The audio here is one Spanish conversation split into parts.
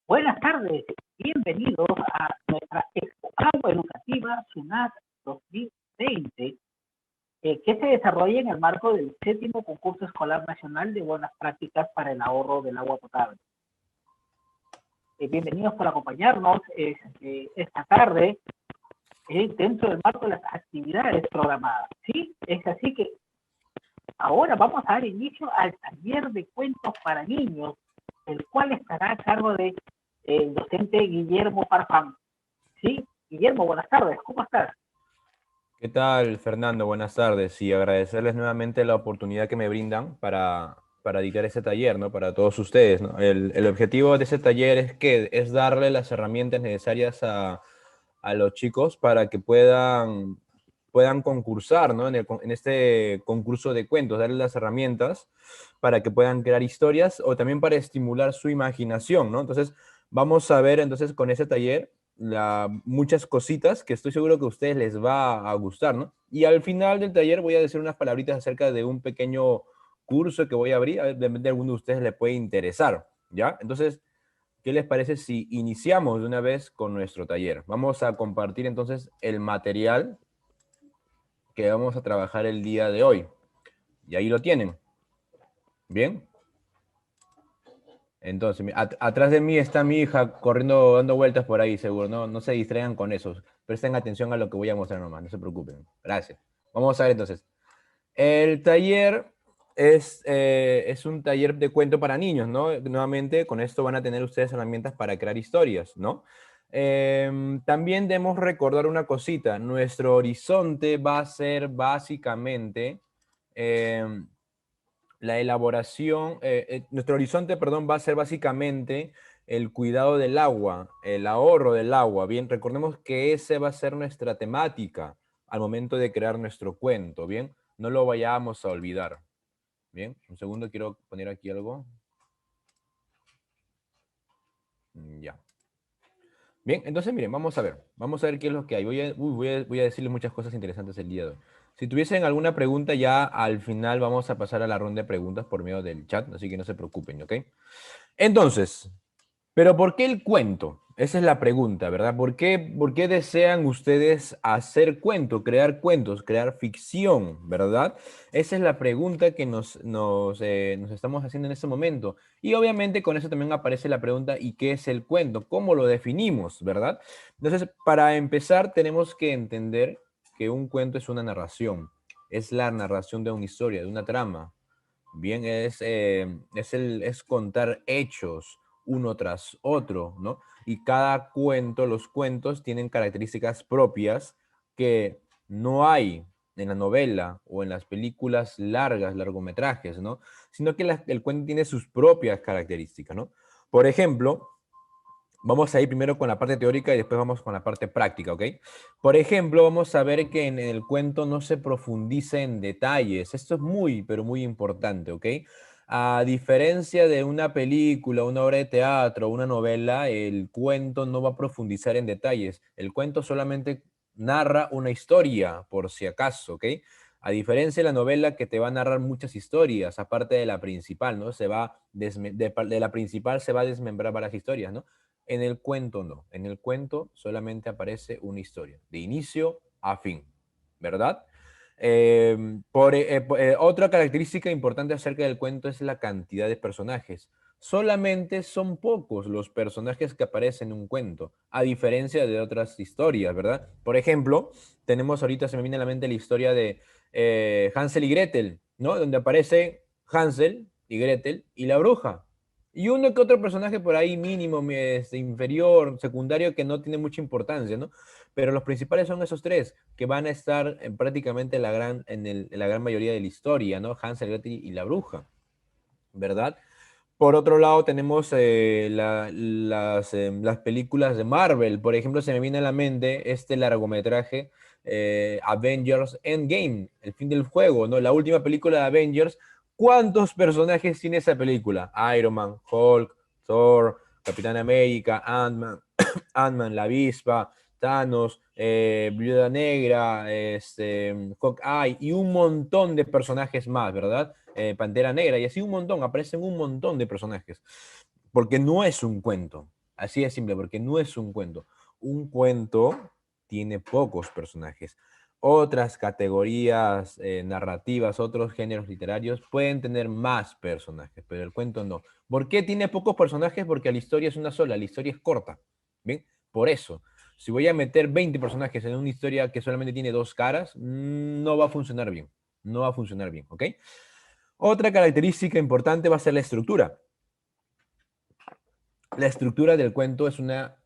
Buenas tardes, bienvenidos a nuestra Expo Agua Educativa SUNAT 2020, que se desarrolla en el marco del séptimo concurso escolar nacional de buenas prácticas para el ahorro del agua potable. Bienvenidos por acompañarnos esta tarde dentro del marco de las actividades programadas. ¿Sí? Es así que ahora vamos a dar inicio al taller de cuentos para niños, el cual estará a cargo de el docente Guillermo Farfán. ¿Sí? Guillermo, buenas tardes, ¿cómo estás? ¿Qué tal, Fernando? Buenas tardes y agradecerles nuevamente la oportunidad que me brindan para dictar este taller, ¿no? Para todos ustedes, ¿no? El objetivo de ese taller es darle las herramientas necesarias a los chicos para que puedan concursar, ¿no? En este concurso de cuentos, darles las herramientas para que puedan crear historias o también para estimular su imaginación, ¿no? Entonces, vamos a ver entonces con ese taller muchas cositas que estoy seguro que a ustedes les va a gustar, ¿no? Y al final del taller voy a decir unas palabritas acerca de un pequeño curso que voy a abrir, a ver, de repente a alguno de ustedes le puede interesar, ¿ya? Entonces, ¿qué les parece si iniciamos de una vez con nuestro taller? Vamos a compartir entonces el material que vamos a trabajar el día de hoy. Y ahí lo tienen. ¿Bien? Entonces, atrás de mí está mi hija corriendo, dando vueltas por ahí, seguro. No se distraigan con eso. Presten atención a lo que voy a mostrar nomás, no se preocupen. Gracias. Vamos a ver entonces. El taller es un taller de cuento para niños, ¿no? Nuevamente, con esto van a tener ustedes herramientas para crear historias, ¿no? También debemos recordar una cosita. Nuestro horizonte va a ser básicamente... em, la elaboración, nuestro horizonte, perdón, va a ser básicamente el cuidado del agua, el ahorro del agua. Bien, recordemos que esa va a ser nuestra temática al momento de crear nuestro cuento, ¿bien? No lo vayamos a olvidar. Bien, un segundo, quiero poner aquí algo. Ya. Bien, entonces miren, vamos a ver qué es lo que hay. Voy a decirles muchas cosas interesantes el día de hoy. Si tuviesen alguna pregunta, ya al final vamos a pasar a la ronda de preguntas por medio del chat, así que no se preocupen, ¿ok? Entonces, ¿pero por qué el cuento? Esa es la pregunta, ¿verdad? ¿Por qué desean ustedes hacer cuento, crear cuentos, crear ficción, ¿verdad? Esa es la pregunta que nos estamos haciendo en este momento. Y obviamente con eso también aparece la pregunta, ¿y qué es el cuento? ¿Cómo lo definimos, ¿verdad? Entonces, para empezar, tenemos que entender que un cuento es una narración. Es la narración de una historia, de una trama. Bien, es contar hechos uno tras otro, ¿no? Y cada cuento, los cuentos tienen características propias que no hay en la novela o en las películas largas, largometrajes, ¿no? Sino que el cuento tiene sus propias características, ¿no? Por ejemplo, vamos a ir primero con la parte teórica y después vamos con la parte práctica, ¿ok? Por ejemplo, vamos a ver que en el cuento no se profundiza en detalles. Esto es muy, pero muy importante, ¿ok? A diferencia de una película, una obra de teatro, una novela, el cuento no va a profundizar en detalles. El cuento solamente narra una historia, por si acaso, ¿ok? A diferencia de la novela que te va a narrar muchas historias, aparte de la principal, ¿no? De la principal se va a desmembrar varias historias, ¿no? En el cuento no. En el cuento solamente aparece una historia, de inicio a fin, ¿verdad? Otra característica importante acerca del cuento es la cantidad de personajes. Solamente son pocos los personajes que aparecen en un cuento, a diferencia de otras historias, ¿verdad? Por ejemplo, tenemos ahorita, se me viene a la mente la historia de Hansel y Gretel, ¿no? Donde aparece Hansel y Gretel y la bruja. Y uno que otro personaje por ahí mínimo, inferior, secundario, que no tiene mucha importancia, ¿no? Pero los principales son esos tres, que van a estar en prácticamente en la gran mayoría de la historia, ¿no? Hansel, Gretel y la bruja, ¿verdad? Por otro lado, tenemos las películas de Marvel. Por ejemplo, se me viene a la mente este largometraje Avengers Endgame, el fin del juego, ¿no? La última película de Avengers. ¿Cuántos personajes tiene esa película? Iron Man, Hulk, Thor, Capitán América, Ant-Man, la avispa, Thanos, Viuda Negra, Hawkeye y un montón de personajes más, ¿verdad? Pantera Negra y así un montón, aparecen un montón de personajes, porque no es un cuento. Así de simple, porque no es un cuento. Un cuento tiene pocos personajes. Otras categorías narrativas, otros géneros literarios pueden tener más personajes, pero el cuento no. ¿Por qué tiene pocos personajes? Porque la historia es una sola, la historia es corta. ¿Bien? Por eso, si voy a meter 20 personajes en una historia que solamente tiene dos caras, no va a funcionar bien. No va a funcionar bien, ¿ok? Otra característica importante va a ser la estructura. La estructura del cuento es una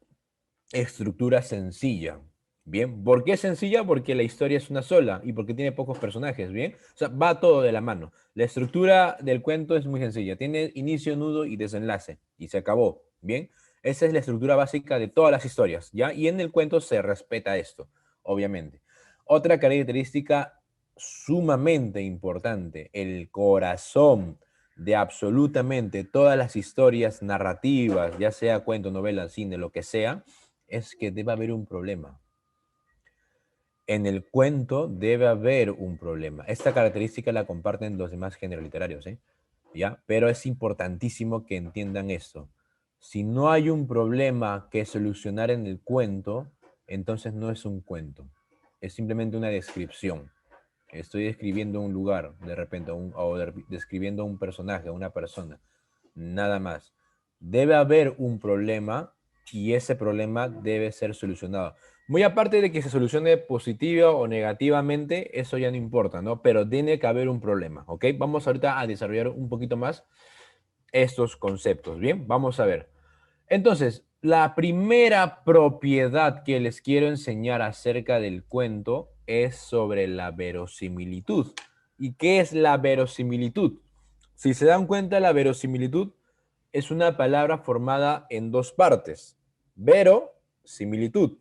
estructura sencilla. Bien, ¿por qué sencilla? Porque la historia es una sola y porque tiene pocos personajes, ¿bien? O sea, va todo de la mano. La estructura del cuento es muy sencilla. Tiene inicio, nudo y desenlace. Y se acabó, ¿bien? Esa es la estructura básica de todas las historias, ¿ya? Y en el cuento se respeta esto, obviamente. Otra característica sumamente importante, el corazón de absolutamente todas las historias narrativas, ya sea cuento, novela, cine, lo que sea, es que debe haber un problema. En el cuento debe haber un problema. Esta característica la comparten los demás géneros literarios, ¿eh? ¿Ya? Pero es importantísimo que entiendan esto. Si no hay un problema que solucionar en el cuento, entonces no es un cuento. Es simplemente una descripción. Estoy describiendo un lugar, de repente, describiendo un personaje, una persona. Nada más. Debe haber un problema y ese problema debe ser solucionado. Muy aparte de que se solucione positiva o negativamente, eso ya no importa, ¿no? Pero tiene que haber un problema, ¿ok? Vamos ahorita a desarrollar un poquito más estos conceptos, ¿bien? Vamos a ver. Entonces, la primera propiedad que les quiero enseñar acerca del cuento es sobre la verosimilitud. ¿Y qué es la verosimilitud? Si se dan cuenta, la verosimilitud es una palabra formada en dos partes. Vero, similitud.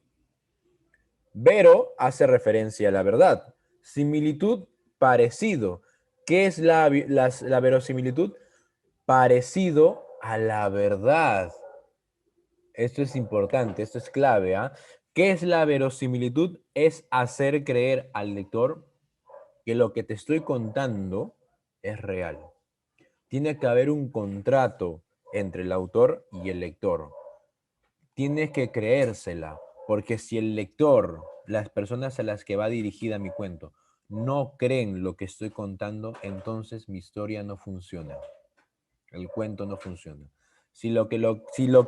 Vero hace referencia a la verdad. Similitud, parecido. ¿Qué es la verosimilitud? Parecido a la verdad. Esto es importante, esto es clave, ¿ah? ¿Qué es la verosimilitud? Es hacer creer al lector que lo que te estoy contando es real. Tiene que haber un contrato entre el autor y el lector. Tienes que creérsela, porque si el lector, las personas a las que va dirigida mi cuento, no creen lo que estoy contando, entonces mi historia no funciona. El cuento no funciona. Si lo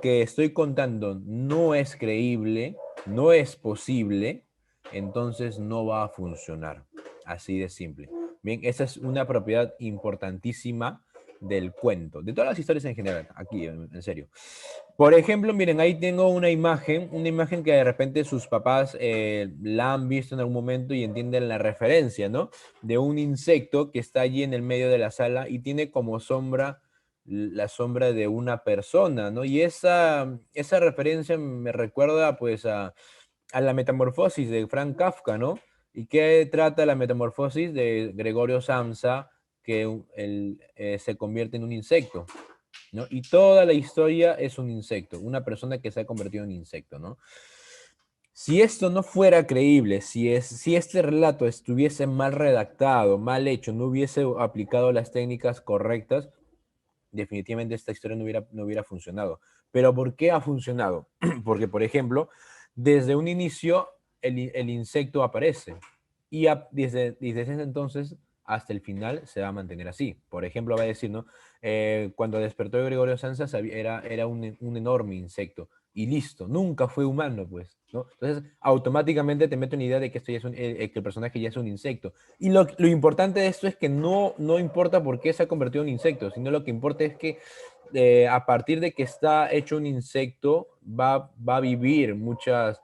que estoy contando no es creíble, no es posible, entonces no va a funcionar. Así de simple. Bien, esa es una propiedad importantísima del cuento, de todas las historias en general, aquí, en serio. Por ejemplo, miren, ahí tengo una imagen que de repente sus papás la han visto en algún momento y entienden la referencia, ¿no? De un insecto que está allí en el medio de la sala y tiene como sombra la sombra de una persona, ¿no? Y esa referencia me recuerda pues a la metamorfosis de Frank Kafka, ¿no? ¿Y qué trata la metamorfosis de Gregorio Samsa, que se convierte en un insecto? ¿No? Y toda la historia es un insecto, una persona que se ha convertido en insecto, ¿no? Si esto no fuera creíble, si este relato estuviese mal redactado, mal hecho, no hubiese aplicado las técnicas correctas, definitivamente esta historia no hubiera funcionado. ¿Pero por qué ha funcionado? Porque, por ejemplo, desde un inicio el insecto aparece y desde ese entonces hasta el final se va a mantener así. Por ejemplo, va a decir, ¿no? Cuando despertó Gregorio Samsa era un enorme insecto y listo, nunca fue humano, pues, ¿no? Entonces, automáticamente te mete una idea de que, que el personaje ya es un insecto. Y lo importante de esto es que no importa por qué se ha convertido en insecto, sino lo que importa es que a partir de que está hecho un insecto, va a vivir muchos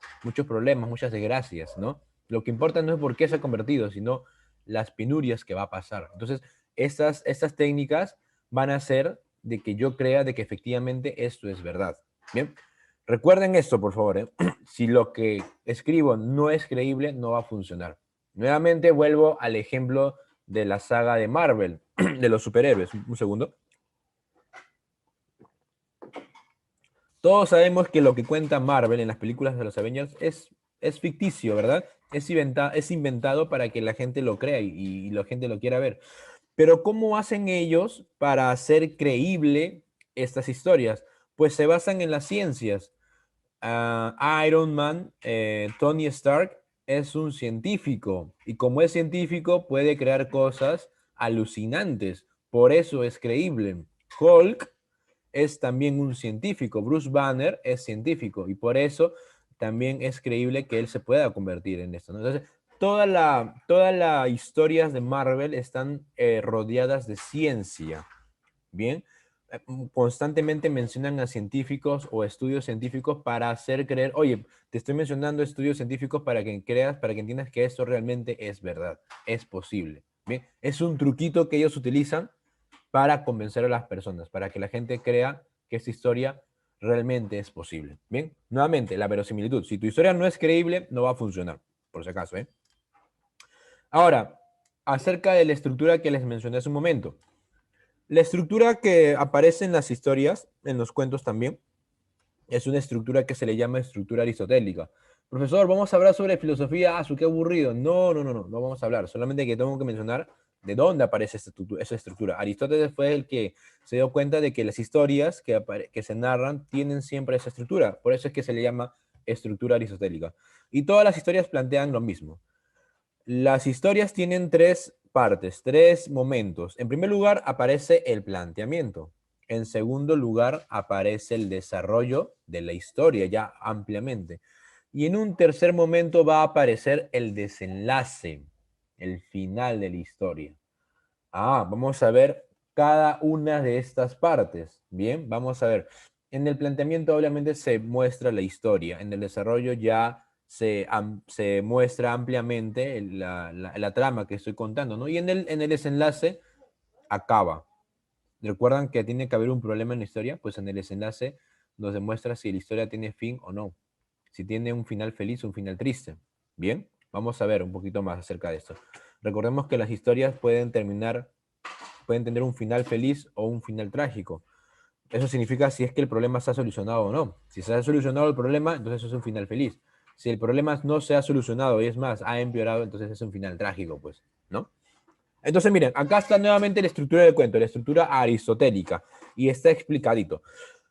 problemas, muchas desgracias, ¿no? Lo que importa no es por qué se ha convertido, sino las penurias que va a pasar. Entonces, estas técnicas van a hacer de que yo crea de que efectivamente esto es verdad. Bien, recuerden esto, por favor, ¿eh? Si lo que escribo no es creíble, no va a funcionar. Nuevamente vuelvo al ejemplo de la saga de Marvel, de los superhéroes. Un segundo. Todos sabemos que lo que cuenta Marvel en las películas de los Avengers es ficticio, ¿verdad? Es inventado para que la gente lo crea y la gente lo quiera ver. Pero ¿cómo hacen ellos para hacer creíble estas historias? Pues se basan en las ciencias. Iron Man, Tony Stark, es un científico y como es científico puede crear cosas alucinantes. Por eso es creíble. Hulk es también un científico. Bruce Banner es científico y por eso también es creíble que él se pueda convertir en esto, ¿no? Entonces, todas las historias de Marvel están rodeadas de ciencia. Bien, constantemente mencionan a científicos o estudios científicos para hacer creer, oye, te estoy mencionando estudios científicos para que creas, para que entiendas que esto realmente es verdad, es posible. Bien, es un truquito que ellos utilizan para convencer a las personas, para que la gente crea que esta historia realmente es posible. Bien, nuevamente, la verosimilitud. Si tu historia no es creíble, no va a funcionar, por si acaso, ¿eh? Ahora, acerca de la estructura que les mencioné hace un momento. La estructura que aparece en las historias, en los cuentos también, es una estructura que se le llama estructura aristotélica. Profesor, vamos a hablar sobre filosofía. Qué aburrido. No vamos a hablar. Solamente que tengo que mencionar de dónde aparece esa estructura. Aristóteles fue el que se dio cuenta de que las historias que se narran tienen siempre esa estructura. Por eso es que se le llama estructura aristotélica. Y todas las historias plantean lo mismo. Las historias tienen tres partes, tres momentos. En primer lugar aparece el planteamiento. En segundo lugar aparece el desarrollo de la historia ya ampliamente. Y en un tercer momento va a aparecer el desenlace, el final de la historia. Vamos a ver cada una de estas partes. Bien, vamos a ver. En el planteamiento obviamente se muestra la historia. En el desarrollo ya se muestra ampliamente la trama que estoy contando, ¿no? Y en el desenlace acaba. ¿Recuerdan que tiene que haber un problema en la historia? Pues en el desenlace nos demuestra si la historia tiene fin o no. Si tiene un final feliz o un final triste. Bien, vamos a ver un poquito más acerca de esto. Recordemos que las historias pueden tener un final feliz o un final trágico. Eso significa si es que el problema se ha solucionado o no. Si se ha solucionado el problema, entonces eso es un final feliz. Si el problema no se ha solucionado y es más, ha empeorado, entonces es un final trágico, pues, ¿no? Entonces, miren, acá está nuevamente la estructura del cuento, la estructura aristotélica, y está explicadito.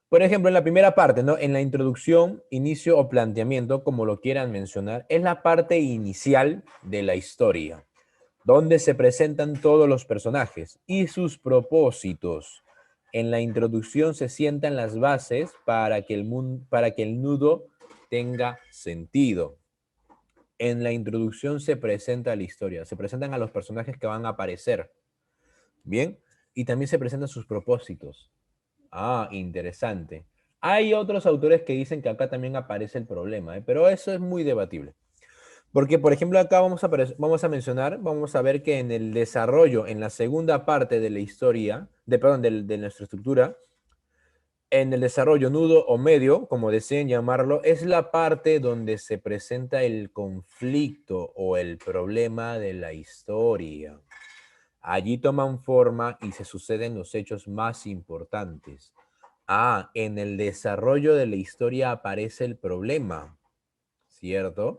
Por ejemplo, en la primera parte, ¿no? En la introducción, inicio o planteamiento, como lo quieran mencionar, es la parte inicial de la historia, donde se presentan todos los personajes y sus propósitos. En la introducción se sientan las bases para que para que el nudo tenga sentido. En la introducción se presenta la historia, se presentan a los personajes que van a aparecer, ¿bien? Y también se presentan sus propósitos. Interesante. Hay otros autores que dicen que acá también aparece el problema, ¿eh? Pero eso es muy debatible. Porque, por ejemplo, acá vamos a ver que en el desarrollo, en la segunda parte de la historia, de nuestra estructura, en el desarrollo nudo o medio, como deseen llamarlo, es la parte donde se presenta el conflicto o el problema de la historia. Allí toman forma y se suceden los hechos más importantes. En el desarrollo de la historia aparece el problema, ¿cierto?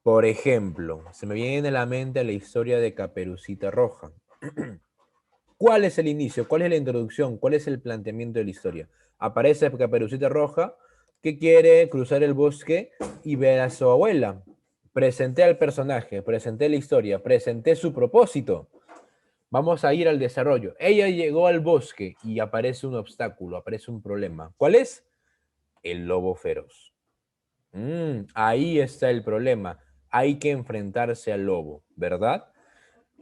Por ejemplo, se me viene a la mente la historia de Caperucita Roja. ¿Cuál es el inicio? ¿Cuál es la introducción? ¿Cuál es el planteamiento de la historia? Aparece Caperucita Roja que quiere cruzar el bosque y ver a su abuela. Presenté al personaje, presenté la historia, presenté su propósito. Vamos a ir al desarrollo. Ella llegó al bosque y aparece un obstáculo, aparece un problema. ¿Cuál es? El lobo feroz. Ahí está el problema. Hay que enfrentarse al lobo, ¿verdad?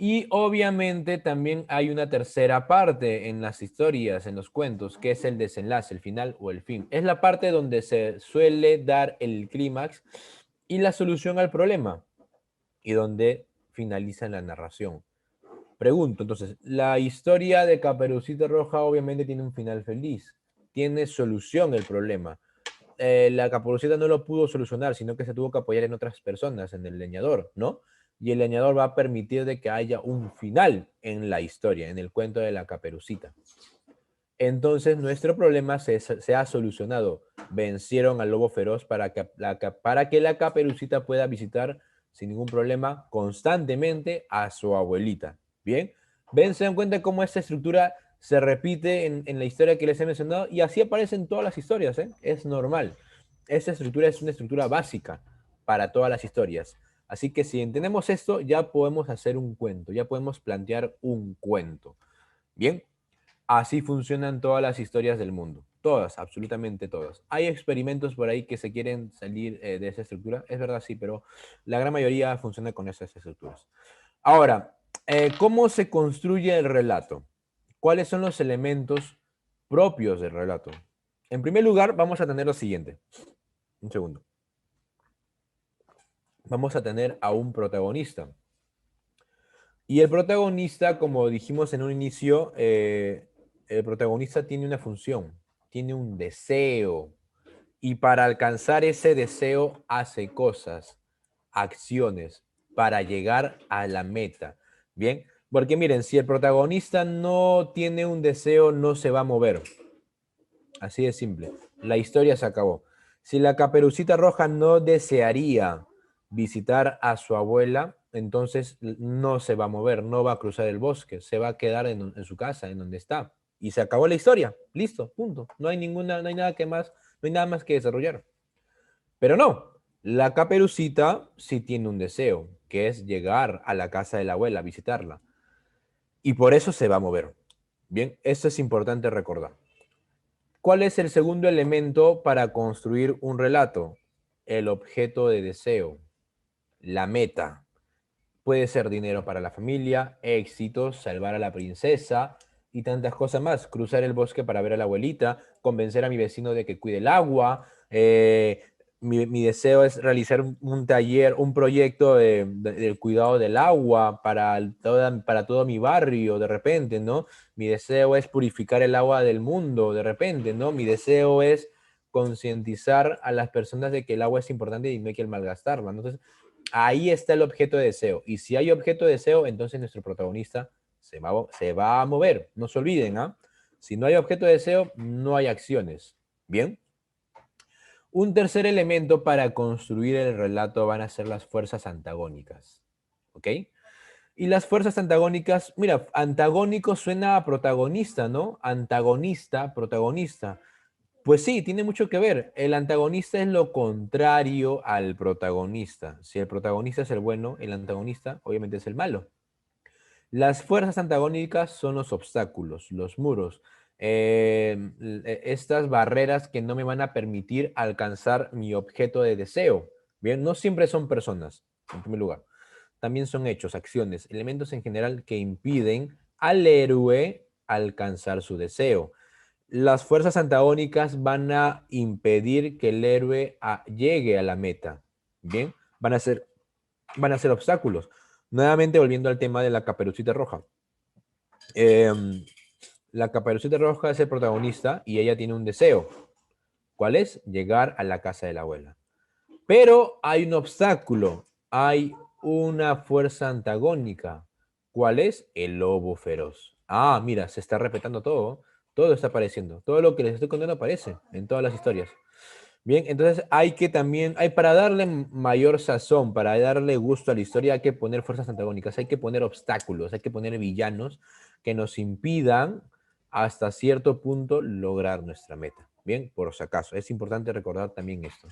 Y obviamente también hay una tercera parte en las historias, en los cuentos, que es el desenlace, el final o el fin. Es la parte donde se suele dar el clímax y la solución al problema y donde finaliza la narración. Pregunto, entonces, la historia de Caperucita Roja obviamente tiene un final feliz, tiene solución el problema. La Caperucita no lo pudo solucionar, sino que se tuvo que apoyar en otras personas, en el leñador, ¿no? Y el leñador va a permitir de que haya un final en la historia, en el cuento de la Caperucita. Entonces, nuestro problema se ha solucionado. Vencieron al lobo feroz para que la Caperucita pueda visitar sin ningún problema constantemente a su abuelita. Bien, ven, se dan cuenta cómo esta estructura se repite en la historia que les he mencionado y así aparecen todas las historias, ¿eh? Es normal. Esta estructura es una estructura básica para todas las historias. Así que si entendemos esto, ya podemos hacer un cuento, ya podemos plantear un cuento. Bien, así funcionan todas las historias del mundo. Todas, absolutamente todas. Hay experimentos por ahí que se quieren salir de esa estructura. Es verdad, sí, pero la gran mayoría funciona con esas estructuras. Ahora, ¿cómo se construye el relato? ¿Cuáles son los elementos propios del relato? En primer lugar, vamos a tener lo siguiente. Un segundo. Vamos a tener a un protagonista. Y el protagonista, como dijimos en un inicio, el protagonista tiene una función, tiene un deseo. Y para alcanzar ese deseo hace cosas, acciones, para llegar a la meta. Bien, porque miren, si el protagonista no tiene un deseo, no se va a mover. Así de simple. La historia se acabó. Si la Caperucita Roja no desearía visitar a su abuela, entonces no se va a mover, no va a cruzar el bosque, se va a quedar en su casa, en donde está. Y se acabó la historia. Listo, punto. No hay no hay nada más que desarrollar. Pero no, la Caperucita sí tiene un deseo, que es llegar a la casa de la abuela, visitarla. Y por eso se va a mover. Bien, esto es importante recordar. ¿Cuál es el segundo elemento para construir un relato? El objeto de deseo, la meta. Puede ser dinero para la familia, éxitos, salvar a la princesa y tantas cosas más. Cruzar el bosque para ver a la abuelita, convencer a mi vecino de que cuide el agua. Mi deseo es realizar un taller, un proyecto del cuidado del agua para todo mi barrio, de repente, ¿no? Mi deseo es purificar el agua del mundo, de repente, ¿no? Mi deseo es concientizar a las personas de que el agua es importante y no hay que malgastarla. Entonces, ahí está el objeto de deseo. Y si hay objeto de deseo, entonces nuestro protagonista se va a mover. No se olviden, ¿ah? Si no hay objeto de deseo, no hay acciones. Bien. Un tercer elemento para construir el relato van a ser las fuerzas antagónicas. ¿Ok? Y las fuerzas antagónicas, mira, antagónico suena a protagonista, ¿no? Antagonista, protagonista. Pues sí, tiene mucho que ver. El antagonista es lo contrario al protagonista. Si el protagonista es el bueno, el antagonista obviamente es el malo. Las fuerzas antagónicas son los obstáculos, los muros, estas barreras que no me van a permitir alcanzar mi objeto de deseo. Bien, no siempre son personas, en primer lugar. También son hechos, acciones, elementos en general que impiden al héroe alcanzar su deseo. Las fuerzas antagónicas van a impedir que el héroe llegue a la meta. Bien, van a ser obstáculos. Nuevamente volviendo al tema de la Caperucita Roja. La Caperucita Roja es el protagonista y ella tiene un deseo. ¿Cuál es? Llegar a la casa de la abuela. Pero hay un obstáculo, hay una fuerza antagónica. ¿Cuál es? El lobo feroz. Ah, mira, se está respetando todo. Todo está apareciendo. Todo lo que les estoy contando aparece en todas las historias. Bien, entonces hay que también, hay para darle mayor sazón, para darle gusto a la historia, hay que poner fuerzas antagónicas, hay que poner obstáculos, hay que poner villanos que nos impidan hasta cierto punto lograr nuestra meta. Bien, por si acaso, es importante recordar también esto.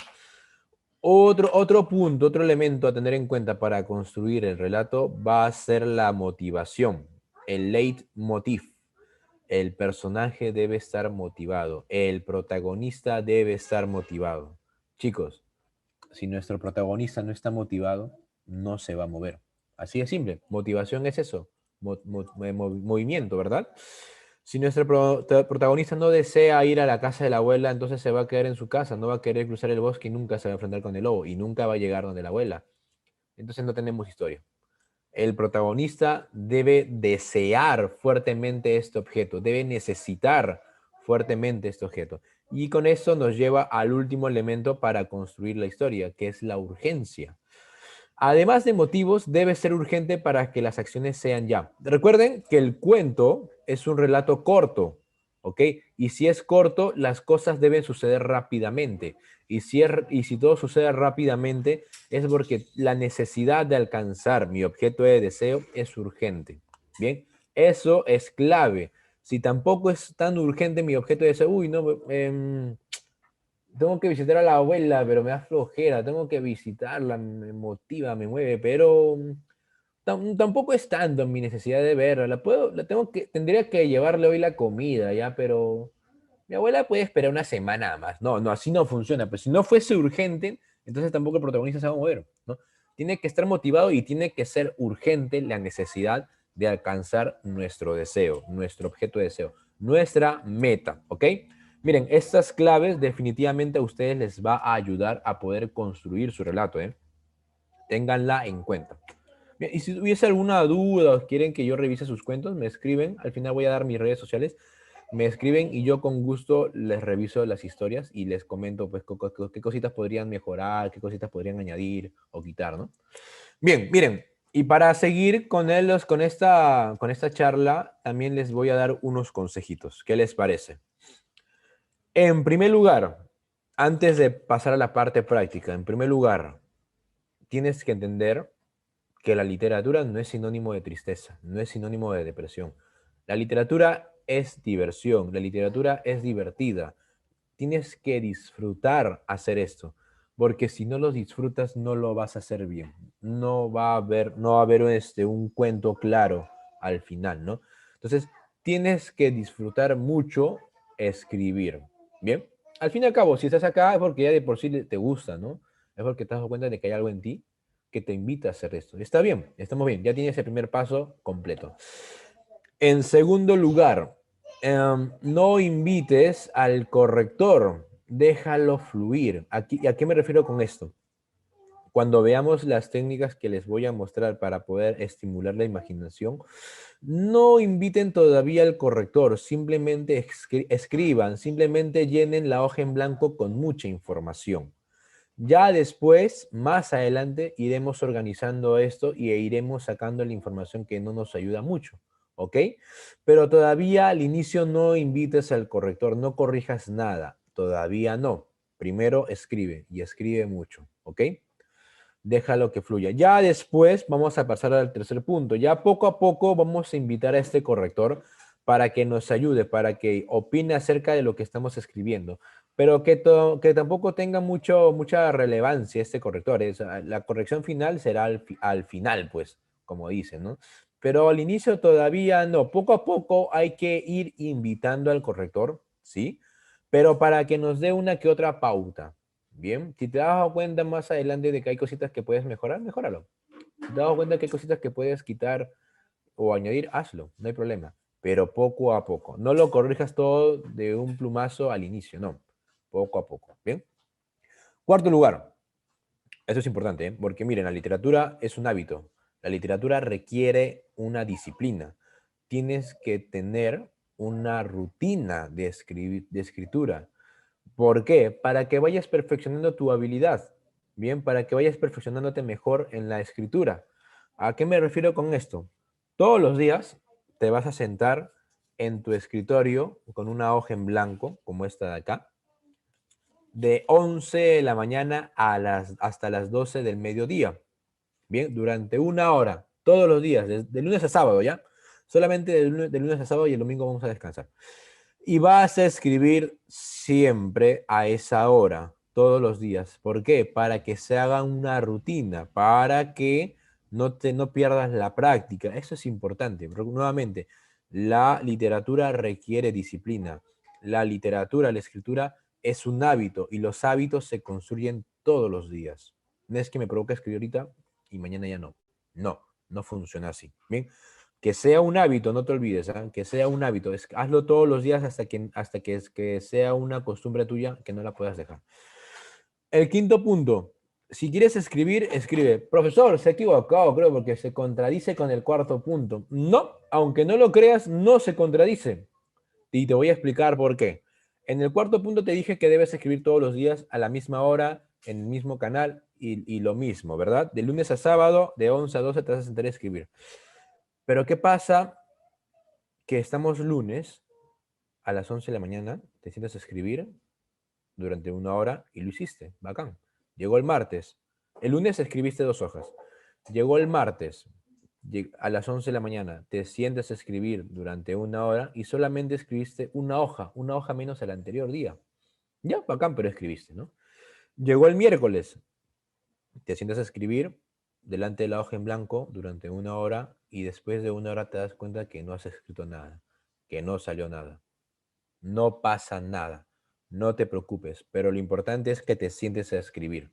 Otro punto, otro elemento a tener en cuenta para construir el relato va a ser la motivación, el leitmotiv. El personaje debe estar motivado, el protagonista debe estar motivado. Chicos, si nuestro protagonista no está motivado, no se va a mover. Así de simple, motivación es eso, movimiento, ¿verdad? Si nuestro protagonista no desea ir a la casa de la abuela, entonces se va a quedar en su casa, no va a querer cruzar el bosque y nunca se va a enfrentar con el lobo y nunca va a llegar donde la abuela. Entonces no tenemos historia. El protagonista debe desear fuertemente este objeto, debe necesitar fuertemente este objeto. Y con eso nos lleva al último elemento para construir la historia, que es la urgencia. Además de motivos, debe ser urgente para que las acciones sean ya. Recuerden que el cuento es un relato corto, ¿ok? Y si es corto, las cosas deben suceder rápidamente. Y si todo sucede rápidamente, es porque la necesidad de alcanzar mi objeto de deseo es urgente. Bien, eso es clave. Si tampoco es tan urgente mi objeto de deseo, uy, no, tengo que visitar a la abuela, pero me da flojera, tengo que visitarla, me motiva, me mueve, pero tampoco es tanto mi necesidad de verla. Tendría que llevarle hoy la comida, ya, pero mi abuela puede esperar una semana más. No, no, así no funciona. Pues si no fuese urgente, entonces tampoco el protagonista se va a mover, ¿no? Tiene que estar motivado y tiene que ser urgente la necesidad de alcanzar nuestro deseo, nuestro objeto de deseo, nuestra meta, ¿ok? Miren, estas claves definitivamente a ustedes les va a ayudar a poder construir su relato, ¿eh? Ténganla en cuenta. Bien, y si tuviese alguna duda o quieren que yo revise sus cuentos, me escriben. Al final voy a dar mis redes sociales. Me escriben y yo con gusto les reviso las historias y les comento pues qué cositas podrían mejorar, qué cositas podrían añadir o quitar, ¿no? Bien, miren, y para seguir con esta charla, también les voy a dar unos consejitos. ¿Qué les parece? En primer lugar, antes de pasar a la parte práctica, en primer lugar, tienes que entender que la literatura no es sinónimo de tristeza, no es sinónimo de depresión. La literatura es diversión, la literatura es divertida. Tienes que disfrutar hacer esto, porque si no lo disfrutas no lo vas a hacer bien. No va a haber un cuento claro al final, ¿no? Entonces, tienes que disfrutar mucho escribir, ¿bien? Al fin y al cabo, si estás acá es porque ya de por sí te gusta, ¿no? Es porque te has dado cuenta de que hay algo en ti que te invita a hacer esto. Está bien, estamos bien, ya tienes el primer paso completo. En segundo lugar, no invites al corrector, déjalo fluir. Aquí, ¿a qué me refiero con esto? Cuando veamos las técnicas que les voy a mostrar para poder estimular la imaginación, no inviten todavía al corrector, simplemente escriban, simplemente llenen la hoja en blanco con mucha información. Ya después, más adelante, iremos organizando esto y iremos sacando la información que no nos ayuda mucho, ¿ok? Pero todavía al inicio no invites al corrector, no corrijas nada, todavía no. Primero escribe y escribe mucho, ¿ok? Déjalo que fluya. Ya después vamos a pasar al tercer punto. Ya poco a poco vamos a invitar a este corrector para que nos ayude, para que opine acerca de lo que estamos escribiendo, pero que tampoco tenga mucha relevancia este corrector. La corrección final será al final, pues, como dicen, ¿no? Pero al inicio todavía no. Poco a poco hay que ir invitando al corrector, ¿sí? Pero para que nos dé una que otra pauta. Bien, si te das dado cuenta más adelante de que hay cositas que puedes mejorar, mejóralo. Si te das dado cuenta que hay cositas que puedes quitar o añadir, hazlo, no hay problema. Pero poco a poco. No lo corrijas todo de un plumazo al inicio, no. Poco a poco. Bien. Cuarto lugar, eso es importante, ¿eh? Porque miren, la literatura es un hábito. La literatura requiere una disciplina. Tienes que tener una rutina de escritura. ¿Por qué? Para que vayas perfeccionando tu habilidad, bien, para que vayas perfeccionándote mejor en la escritura. ¿A qué me refiero con esto? Todos los días te vas a sentar en tu escritorio con una hoja en blanco, como esta de acá, de 11 de la mañana hasta las 12 del mediodía. Bien, durante una hora, todos los días, de lunes a sábado, ¿ya? Solamente de lunes a sábado y el domingo vamos a descansar. Y vas a escribir siempre a esa hora, todos los días. ¿Por qué? Para que se haga una rutina, para que no pierdas la práctica. Eso es importante. Pero nuevamente, la literatura requiere disciplina. La literatura, la escritura es un hábito y los hábitos se construyen todos los días. No es que me provoque escribir ahorita y mañana ya no. No, no funciona así. Bien, que sea un hábito, no te olvides, ¿ah? Que sea un hábito. Hazlo todos los días hasta que sea una costumbre tuya que no la puedas dejar. El quinto punto. Si quieres escribir, escribe. Profesor, se ha equivocado, creo, porque se contradice con el cuarto punto. No, aunque no lo creas, no se contradice. Y te voy a explicar por qué. En el cuarto punto te dije que debes escribir todos los días a la misma hora, en el mismo canal y lo mismo, ¿verdad? De lunes a sábado, de 11 a 12 te vas a sentar a escribir. Pero ¿qué pasa? Que estamos lunes a las 11 de la mañana, te sientas a escribir durante una hora y lo hiciste, bacán. Llegó el martes. El lunes escribiste 2 hojas. Llegó el martes. a las 11 de la mañana, te sientas a escribir durante una hora y solamente escribiste una hoja menos al anterior día. Ya, bacán, pero escribiste, ¿no? Llegó el miércoles, te sientas a escribir delante de la hoja en blanco durante una hora y después de una hora te das cuenta que no has escrito nada, que no salió nada. No pasa nada, no te preocupes, pero lo importante es que te sientes a escribir.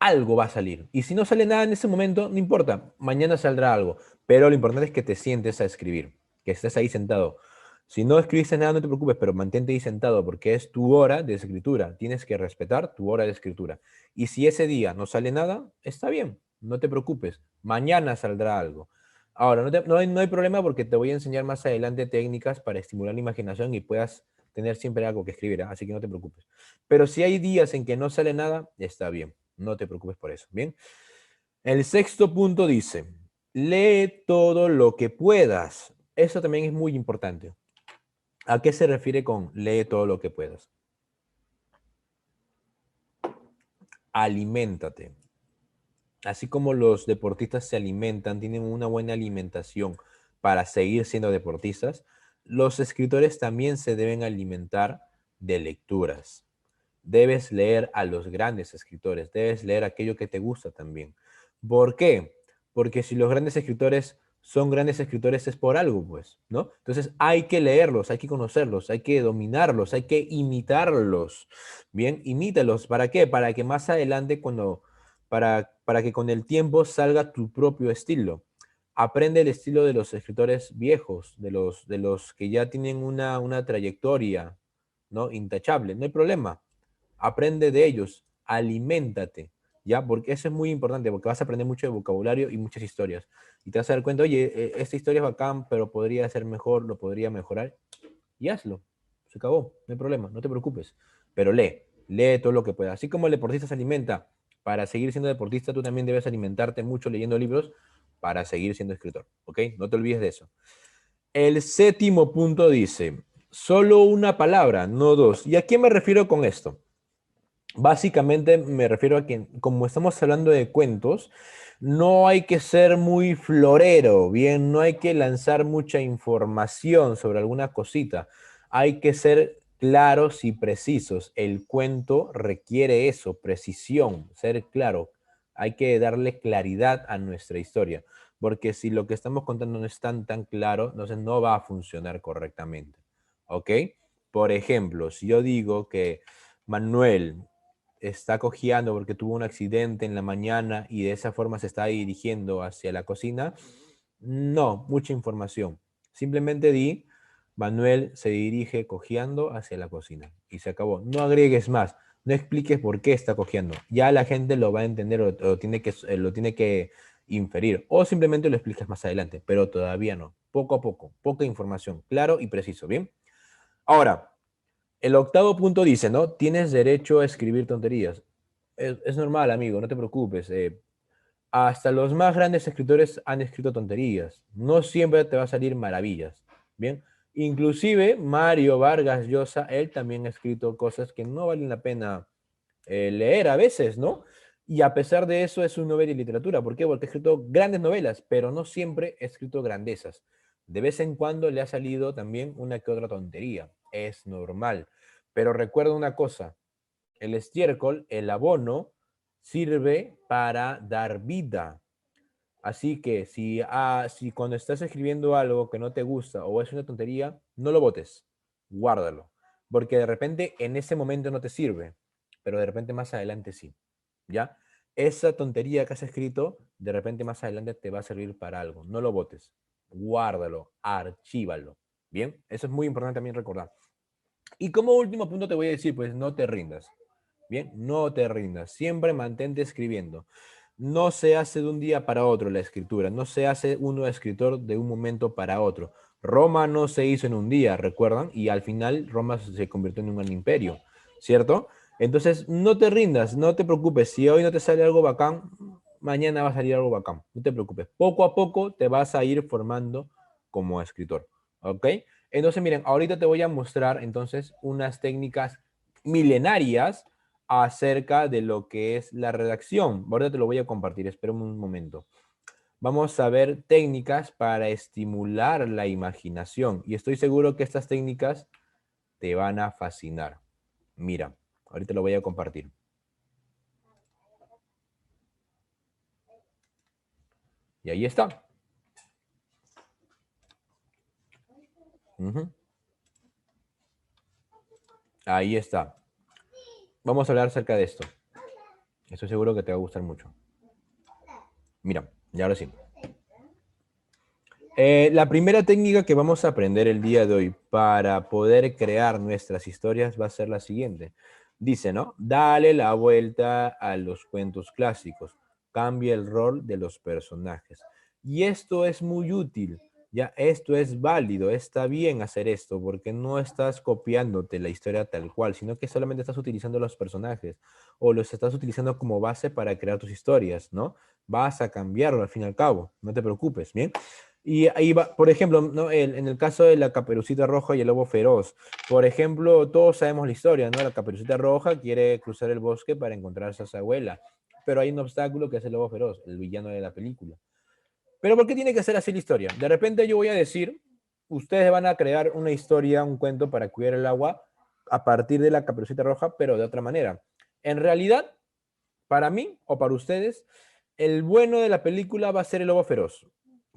Algo va a salir. Y si no sale nada en ese momento, no importa, mañana saldrá algo. Pero lo importante es que te sientes a escribir, que estés ahí sentado. Si no escribiste nada, no te preocupes, pero mantente ahí sentado porque es tu hora de escritura. Tienes que respetar tu hora de escritura. Y si ese día no sale nada, está bien, no te preocupes. Mañana saldrá algo. Ahora, no hay problema porque te voy a enseñar más adelante técnicas para estimular la imaginación y puedas tener siempre algo que escribir, ¿ah? Así que no te preocupes. Pero si hay días en que no sale nada, está bien. No te preocupes por eso. Bien. El sexto punto dice, lee todo lo que puedas. Eso también es muy importante. ¿A qué se refiere con lee todo lo que puedas? Aliméntate. Así como los deportistas se alimentan, tienen una buena alimentación para seguir siendo deportistas, los escritores también se deben alimentar de lecturas. Debes leer a los grandes escritores, debes leer aquello que te gusta también. ¿Por qué? Porque si los grandes escritores son grandes escritores es por algo, pues, ¿no? Entonces hay que leerlos, hay que conocerlos, hay que dominarlos, hay que imitarlos. Bien, imítalos. ¿Para qué? Para que más adelante, para que con el tiempo salga tu propio estilo. Aprende el estilo de los escritores viejos, de los que ya tienen una trayectoria, ¿no? Intachable, no hay problema. Aprende de ellos, aliméntate, ¿ya? Porque eso es muy importante, porque vas a aprender mucho de vocabulario y muchas historias. Y te vas a dar cuenta, oye, esta historia es bacán, pero podría ser mejor, lo podría mejorar. Y hazlo. Se acabó, no hay problema, no te preocupes. Pero lee todo lo que puedas. Así como el deportista se alimenta para seguir siendo deportista, tú también debes alimentarte mucho leyendo libros para seguir siendo escritor, ¿ok? No te olvides de eso. El séptimo punto dice, solo una palabra, no dos. ¿Y a qué me refiero con esto? Básicamente me refiero a que como estamos hablando de cuentos, no hay que ser muy florero, bien, no hay que lanzar mucha información sobre alguna cosita. Hay que ser claros y precisos. El cuento requiere eso, precisión, ser claro. Hay que darle claridad a nuestra historia, porque si lo que estamos contando no es tan claro, entonces no va a funcionar correctamente. ¿Ok? Por ejemplo, si yo digo que Manuel está cojeando porque tuvo un accidente en la mañana y de esa forma se está dirigiendo hacia la cocina, no, mucha información. Simplemente di, Manuel se dirige cojeando hacia la cocina y se acabó. No agregues más, no expliques por qué está cojeando. Ya la gente lo va a entender o lo tiene que inferir o simplemente lo explicas más adelante, pero todavía no. Poco a poco, poca información, claro y preciso, ¿bien? Ahora, el octavo punto dice, ¿no? Tienes derecho a escribir tonterías. Es normal, amigo, no te preocupes. Hasta los más grandes escritores han escrito tonterías. No siempre te va a salir maravillas. Bien. Inclusive Mario Vargas Llosa, él también ha escrito cosas que no valen la pena leer a veces, ¿no? Y a pesar de eso es un Nobel de literatura. ¿Por qué? Porque ha escrito grandes novelas, pero no siempre ha escrito grandezas. De vez en cuando le ha salido también una que otra tontería. Es normal. Pero recuerda una cosa, el estiércol, el abono, sirve para dar vida. Así que si cuando estás escribiendo algo que no te gusta o es una tontería, no lo botes, guárdalo. Porque de repente en ese momento no te sirve, pero de repente más adelante sí. ¿Ya? Esa tontería que has escrito, de repente más adelante te va a servir para algo. No lo botes, guárdalo, archívalo. Bien, eso es muy importante también recordar. Y como último punto te voy a decir, pues no te rindas. Bien, no te rindas. Siempre mantente escribiendo. No se hace de un día para otro la escritura. No se hace uno escritor de un momento para otro. Roma no se hizo en un día, ¿recuerdan? Y al final Roma se convirtió en un gran imperio, ¿cierto? Entonces, no te rindas, no te preocupes. Si hoy no te sale algo bacán, mañana va a salir algo bacán. No te preocupes. Poco a poco te vas a ir formando como escritor, ¿ok? Entonces, miren, ahorita te voy a mostrar entonces unas técnicas milenarias acerca de lo que es la redacción. Ahorita te lo voy a compartir, espera un momento. vamos a ver técnicas para estimular la imaginación. Y estoy seguro que estas técnicas te van a fascinar. Mira, ahorita lo voy a compartir. Y ahí está. Ujú. Ahí está. Vamos a hablar acerca de esto. Estoy seguro que te va a gustar mucho. Mira, y ahora sí. La primera técnica que vamos a aprender el día de hoy para poder crear nuestras historias va a ser la siguiente. Dice, ¿no? Dale la vuelta a los cuentos clásicos. Cambia el rol de los personajes. Y esto es muy útil. Ya, esto es válido, está bien hacer esto, porque no estás copiándote la historia tal cual, sino que solamente estás utilizando los personajes o los estás utilizando como base para crear tus historias, ¿no? Vas a cambiarlo al fin y al cabo, no te preocupes, ¿bien? Y ahí va, por ejemplo, ¿no? En el caso de la Caperucita Roja y el Lobo Feroz, por ejemplo, todos sabemos la historia, ¿no? La Caperucita Roja quiere cruzar el bosque para encontrarse a su abuela, pero hay un obstáculo que es el Lobo Feroz, el villano de la película. Pero ¿por qué tiene que ser así la historia? De repente yo voy a decir, ustedes van a crear una historia, un cuento para cuidar el agua a partir de la Caperucita Roja, pero de otra manera. En realidad, para mí o para ustedes, el bueno de la película va a ser el Lobo Feroz.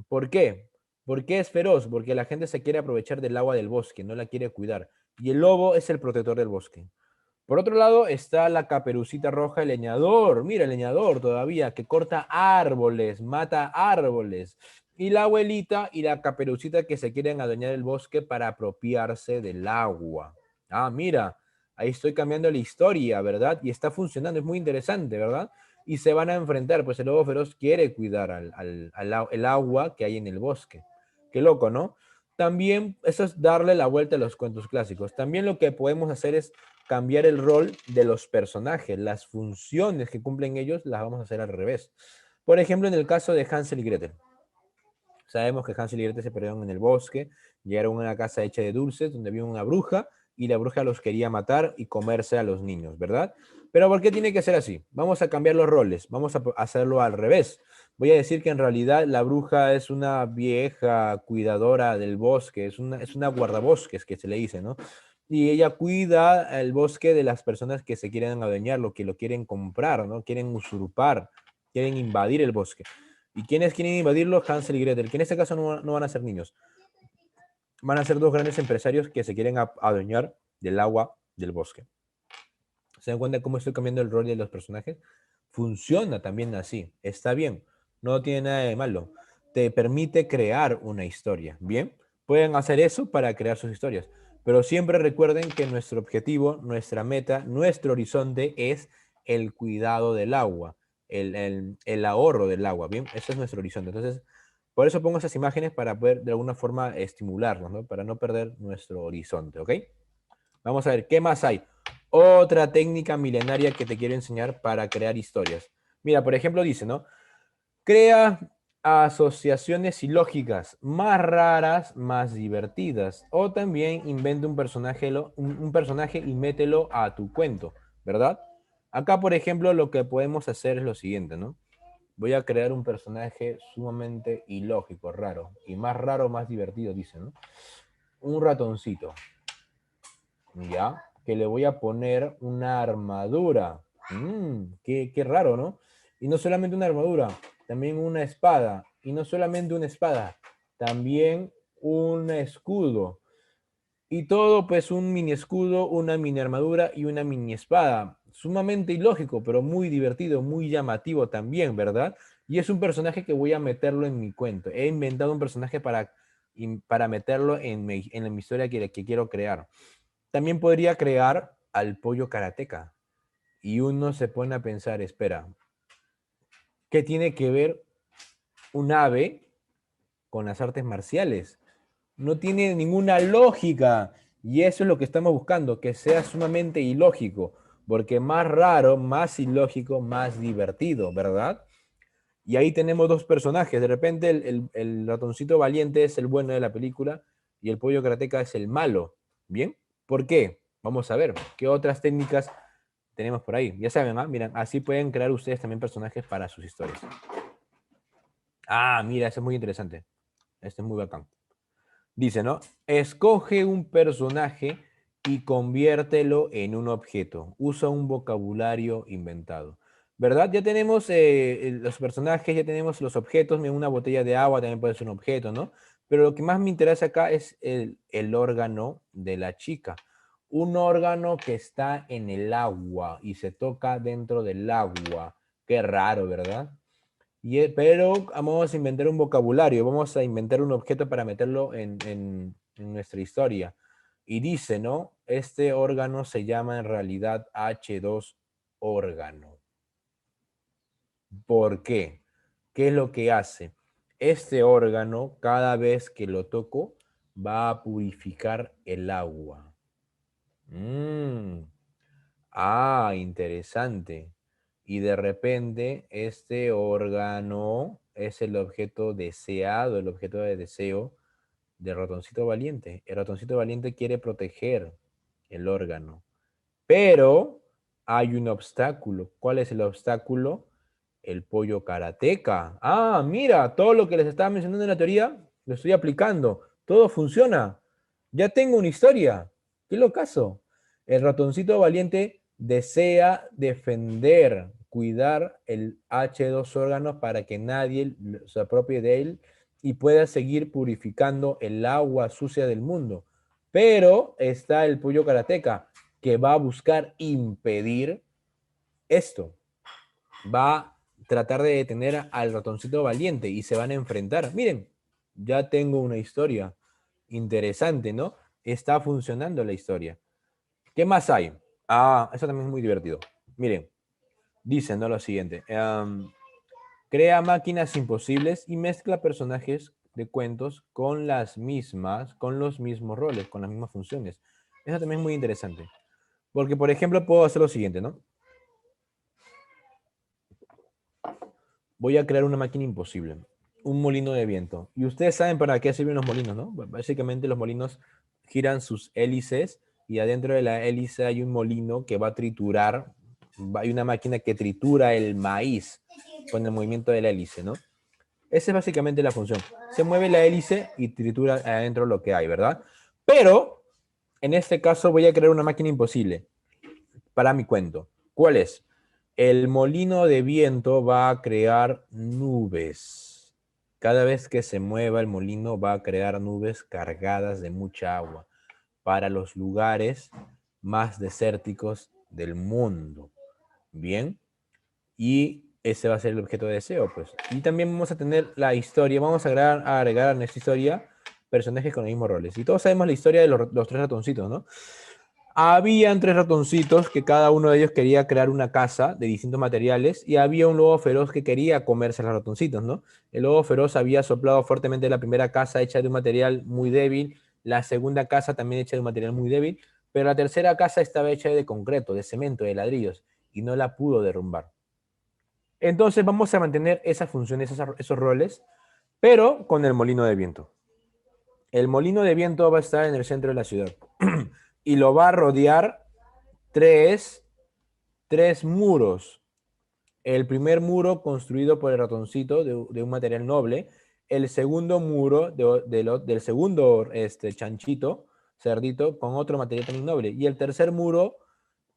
¿Por qué? ¿Por qué es feroz? Porque la gente se quiere aprovechar del agua del bosque, no la quiere cuidar. Y el lobo es el protector del bosque. Por otro lado está la Caperucita Roja, el leñador. Mira, el leñador todavía, que corta árboles, mata árboles. Y la abuelita y la Caperucita que se quieren adueñar del bosque para apropiarse del agua. Ah, mira, ahí estoy cambiando la historia, ¿verdad? Y está funcionando, es muy interesante, ¿verdad? Y se van a enfrentar, pues el lobo feroz quiere cuidar el agua que hay en el bosque. Qué loco, ¿no? También eso es darle la vuelta a los cuentos clásicos. También lo que podemos hacer es cambiar el rol de los personajes, las funciones que cumplen ellos las vamos a hacer al revés. Por ejemplo, en el caso de Hansel y Gretel. Sabemos que Hansel y Gretel se perdieron en el bosque, llegaron a una casa hecha de dulces donde había una bruja y la bruja los quería matar y comerse a los niños, ¿verdad? Pero ¿por qué tiene que ser así? Vamos a cambiar los roles, vamos a hacerlo al revés. Voy a decir que en realidad la bruja es una vieja cuidadora del bosque, es una guardabosques que se le dice, ¿no? Y ella cuida el bosque de las personas que se quieren adueñar, lo que lo quieren comprar, ¿no? Quieren usurpar, quieren invadir el bosque. ¿Y quiénes quieren invadirlo? Hansel y Gretel, que en este caso no van a ser niños. Van a ser dos grandes empresarios que se quieren adueñar del agua del bosque. ¿Se dan cuenta cómo estoy cambiando el rol de los personajes? Funciona también así. Está bien. No tiene nada de malo. Te permite crear una historia. Bien. Pueden hacer eso para crear sus historias. Pero siempre recuerden que nuestro objetivo, nuestra meta, nuestro horizonte es el cuidado del agua, el ahorro del agua. Bien. Ese es nuestro horizonte. Entonces, por eso pongo esas imágenes para poder de alguna forma estimularnos, ¿no? Para no perder nuestro horizonte. ¿Ok? Vamos a ver, ¿qué más hay? Otra técnica milenaria que te quiero enseñar para crear historias. Mira, por ejemplo, dice, ¿no? Crea asociaciones ilógicas, más raras, más divertidas. O también inventa un personaje y mételo a tu cuento, ¿verdad? Acá, por ejemplo, lo que podemos hacer es lo siguiente, ¿no? Voy a crear un personaje sumamente ilógico, raro, más divertido, dice, ¿no? Un ratoncito. ¿Ya? Que le voy a poner una armadura. Qué raro, ¿no? Y no solamente una armadura, también una espada. Y no solamente una espada, también un escudo. Y todo, pues, un mini escudo, una mini armadura y una mini espada. Sumamente ilógico, pero muy divertido, muy llamativo también, ¿verdad? Y es un personaje que voy a meterlo en mi cuento. He inventado un personaje para meterlo en mi historia que quiero crear. También podría crear al pollo karateca. Y uno se pone a pensar, espera, ¿qué tiene que ver un ave con las artes marciales? No tiene ninguna lógica. Y eso es lo que estamos buscando, que sea sumamente ilógico. Porque más raro, más ilógico, más divertido, ¿verdad? Y ahí tenemos dos personajes. De repente el ratoncito valiente es el bueno de la película y el pollo karateca es el malo. ¿Bien? ¿Por qué? Vamos a ver qué otras técnicas tenemos por ahí. Ya saben, ¿ah? Miren, así pueden crear ustedes también personajes para sus historias. Ah, mira, eso es muy interesante. Este es muy bacán. Dice, ¿no? Escoge un personaje y conviértelo en un objeto. Usa un vocabulario inventado. ¿Verdad? Ya tenemos los personajes, ya tenemos los objetos. Una botella de agua también puede ser un objeto, ¿no? Pero lo que más me interesa acá es el órgano de la chica. Un órgano que está en el agua y se toca dentro del agua. Qué raro, ¿verdad? Pero vamos a inventar un vocabulario, vamos a inventar un objeto para meterlo en nuestra historia. Y dice, ¿no? Este órgano se llama en realidad H2 órgano. ¿Por qué? ¿Qué es lo que hace? Este órgano, cada vez que lo toco, va a purificar el agua. Mm. Ah, interesante. Y de repente este órgano es el objeto deseado, el objeto de deseo del ratoncito valiente. El ratoncito valiente quiere proteger el órgano, pero hay un obstáculo. ¿Cuál es el obstáculo? El pollo karateca. Ah, mira, todo lo que les estaba mencionando en la teoría lo estoy aplicando. Todo funciona. Ya tengo una historia. ¿Qué locazo? El ratoncito valiente desea defender, cuidar el H2 órgano para que nadie se apropie de él y pueda seguir purificando el agua sucia del mundo. Pero está el pollo karateca que va a buscar impedir esto. Va a tratar de detener al ratoncito valiente y se van a enfrentar. Miren, ya tengo una historia interesante, ¿no? Está funcionando la historia. ¿Qué más hay? Ah, eso también es muy divertido. Miren, dicen, ¿no? Lo siguiente. Crea máquinas imposibles y mezcla personajes de cuentos con con los mismos roles, con las mismas funciones. Eso también es muy interesante. Porque, por ejemplo, puedo hacer lo siguiente, ¿no? Voy a crear una máquina imposible, un molino de viento. Y ustedes saben para qué sirven los molinos, ¿no? Básicamente los molinos giran sus hélices y adentro de la hélice hay un molino que va a triturar, hay una máquina que tritura el maíz con el movimiento de la hélice, ¿no? Esa es básicamente la función. Se mueve la hélice y tritura adentro lo que hay, ¿verdad? Pero, en este caso voy a crear una máquina imposible para mi cuento. ¿Cuál es? El molino de viento va a crear nubes. Cada vez que se mueva el molino va a crear nubes cargadas de mucha agua para los lugares más desérticos del mundo. Bien, y ese va a ser el objeto de deseo, pues. Y también vamos a tener la historia, vamos a agregar a nuestra historia personajes con los mismos roles. Y todos sabemos la historia de los tres ratoncitos, ¿no? Habían tres ratoncitos que cada uno de ellos quería crear una casa de distintos materiales y había un lobo feroz que quería comerse a los ratoncitos, ¿no? El lobo feroz había soplado fuertemente la primera casa hecha de un material muy débil, la segunda casa también hecha de un material muy débil, pero la tercera casa estaba hecha de concreto, de cemento, de ladrillos y no la pudo derrumbar. Entonces vamos a mantener esas funciones, esos roles, pero con el molino de viento. El molino de viento va a estar en el centro de la ciudad y lo va a rodear tres, tres muros. El primer muro construido por el ratoncito de un material noble. El segundo muro del segundo chanchito, cerdito, con otro material también noble. Y el tercer muro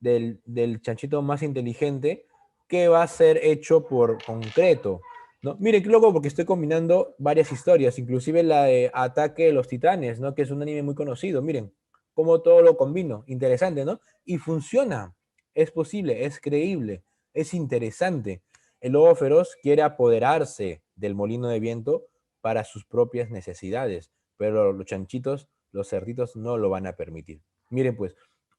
del chanchito más inteligente, que va a ser hecho por concreto. ¿No? Mire, qué loco, porque estoy combinando varias historias, inclusive la de Ataque de los Titanes, ¿no? Que es un anime muy conocido. Miren, cómo todo lo combino. Interesante, ¿no? Y funciona. Es posible, es creíble, es interesante. El lobo feroz quiere apoderarse del molino de viento para sus propias necesidades, pero los chanchitos, los cerditos no lo van a permitir. Miren, pues,